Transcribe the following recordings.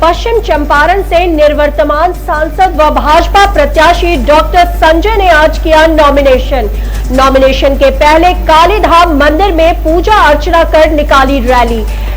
पश्चिम चंपारण से निवर्तमान सांसद व भाजपा प्रत्याशी डॉक्टर संजय ने आज किया नॉमिनेशन के पहले कालीधाम मंदिर में पूजा अर्चना कर निकाली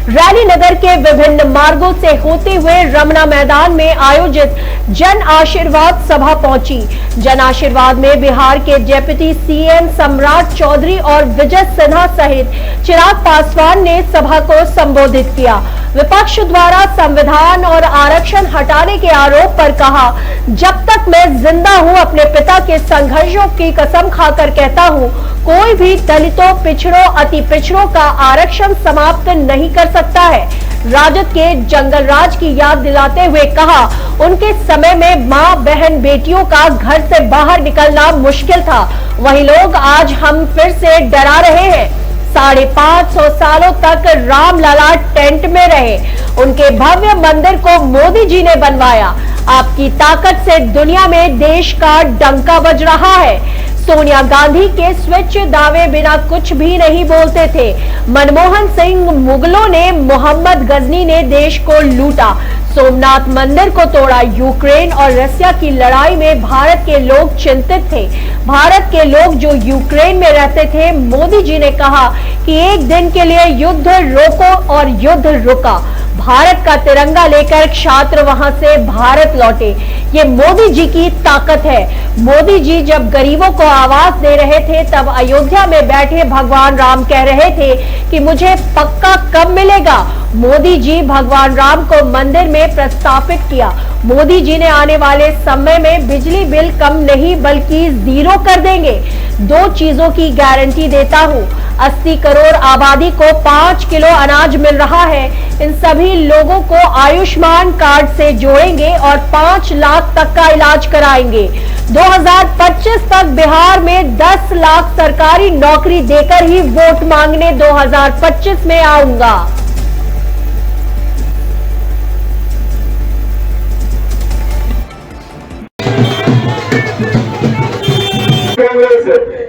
रैली नगर के विभिन्न मार्गों से होते हुए रमना मैदान में आयोजित जन आशीर्वाद सभा पहुंची। जन आशीर्वाद में बिहार के डिप्टी सीएम सम्राट चौधरी और विजय सिन्हा सहित चिराग पासवान ने सभा को संबोधित किया। विपक्ष द्वारा संविधान और आरक्षण हटाने के आरोप पर कहा, जब तक मैं जिंदा हूं अपने पिता के संघर्षों की कसम खाकर कहता हूं, कोई भी दलितों, पिछड़ों, अति पिछड़ों का आरक्षण समाप्त नहीं कर सकता है। राजद के जंगल राज की याद दिलाते हुए कहा, उनके समय में मां, बहन, बेटियों का घर से बाहर निकलना मुश्किल था, वही लोग आज हम फिर से डरा रहे हैं। 550 सालों तक रामलला टेंट में रहे, उनके भव्य मंदिर को मोदी जी ने बनवाया। आपकी ताकत से दुनिया में देश का डंका बज रहा है। सोनिया गांधी के स्वच्छ दावे बिना कुछ भी नहीं बोलते थे। मनमोहन सिंह, मुगलों ने, मोहम्मद गजनी ने देश को लूटा, सोमनाथ मंदिर को तोड़ा। यूक्रेन और रसिया की लड़ाई में भारत के लोग चिंतित थे। भारत के लोग जो यूक्रेन में रहते थे, मोदी जी ने कहा कि एक दिन के लिए युद्ध रोको और युद्ध रुका। भारत का तिरंगा लेकर छात्र वहां से भारत लौटे। ये मोदी जी की ताकत है। मोदी जी जब गरीबों को आवाज दे रहे थे, तब अयोध्या में बैठे भगवान राम कह रहे थे कि मुझे पक्का कब मिलेगा। मोदी जी भगवान राम को मंदिर में प्रस्तावित किया। मोदी जी ने आने वाले समय में बिजली बिल कम नहीं बल्कि 0 कर देंगे। 2 चीजों की गारंटी देता हूं, 80 करोड़ आबादी को 5 किलो अनाज मिल रहा है। इन सभी लोगों को आयुष्मान कार्ड से जोड़ेंगे और 5 लाख तक का इलाज कराएंगे। 2025 तक बिहार में 10 लाख सरकारी नौकरी देकर ही वोट मांगने 2025 में आऊंगा।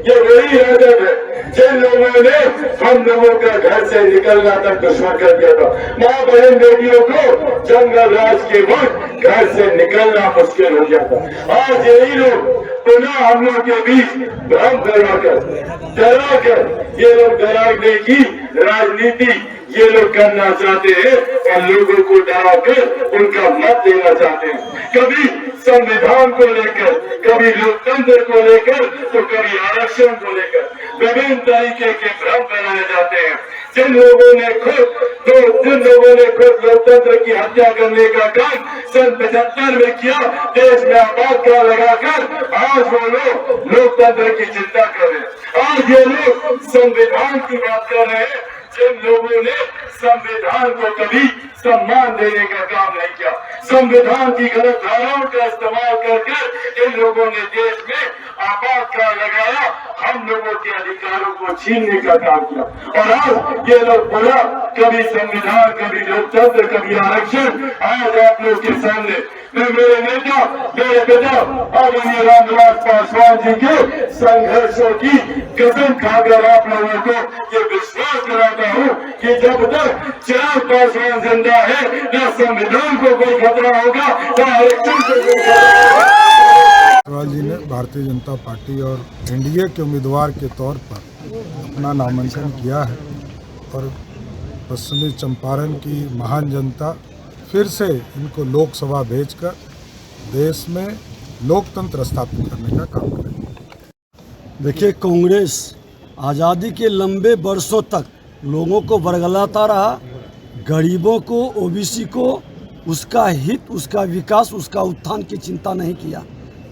ये वही राजद है जिन लोगों ने हम लोगों का घर से निकलना तक दुश्मन कर दिया था। माँ, बहन, बेटियों को जंगल राज के वक्त घर से निकलना मुश्किल हो गया था। आज यही लोग पुनः हम लोग के बीच भ्रम डराकर ये लोग डराने की राजनीति ये लोग करना चाहते हैं और लोगों को डराकर उनका मत देना चाहते हैं। कभी संविधान को लेकर, कभी लोकतंत्र को लेकर, तो कभी आरक्षण को लेकर विभिन्न तरीके के भ्रम बनाए जाते हैं। जिन लोगों ने खुद लोकतंत्र की हत्या करने का काम सन 75 में किया, देश में आपातकाल लगाकर आज वो लोग लोकतंत्र की चिंता कर रहे हैं। आज ये लोग संविधान की बात कर रहे हैं। जिन लोगों ने संविधान को कभी सम्मान देने का काम नहीं किया, संविधान की गलत धाराओं का इस्तेमाल करके इन लोगों ने देश में आपातकाल लगाया, हम लोगों के अधिकारों को छीनने का काम किया। और आज ये लोग बोला, कभी संविधान, कभी लोकतंत्र, कभी आरक्षण। आज आप लोग के सामने मैं मेरे नेता, मेरे पिता आदरणीय रामविलास पासवान जी के संघर्षों की कसम खाकर आप लोगों को ये विश्वास कराता हूँ कि जब तक चिराग पासवान जिंदा है, न संविधान को कोई खतरा होगा, न आरक्षण को कोई खतरा। जी ने भारतीय जनता पार्टी और एनडीए के उम्मीदवार के तौर पर अपना नामांकन किया है और पश्चिमी चंपारण की महान जनता फिर से इनको लोकसभा भेजकर देश में लोकतंत्र स्थापित करने का काम करेगी। देखिए, कांग्रेस आज़ादी के लंबे वर्षों तक लोगों को बरगलाता रहा, गरीबों को, ओबीसी को उसका हित, उसका विकास, उसका उत्थान की चिंता नहीं किया।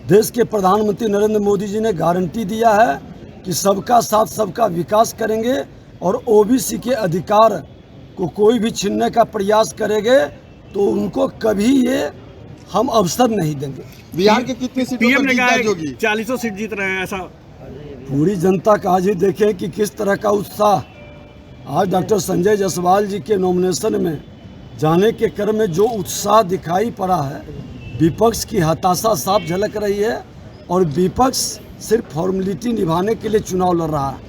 देश के प्रधानमंत्री नरेंद्र मोदी जी ने गारंटी दिया है कि सबका साथ सबका विकास करेंगे और ओबीसी के अधिकार को कोई भी छीनने का प्रयास करेंगे तो उनको कभी ये हम अवसर नहीं देंगे। बिहार के कितनी सीटों पीएम ने कहा 40 सीट जीत रहे हैं, ऐसा पूरी जनता का आज ही देखें कि किस तरह का उत्साह आज डॉक्टर संजय जायसवाल जी के नॉमिनेशन में जाने के क्रम में जो उत्साह दिखाई पड़ा है, विपक्ष की हताशा साफ झलक रही है और विपक्ष सिर्फ फॉर्मेलिटी निभाने के लिए चुनाव लड़ रहा है।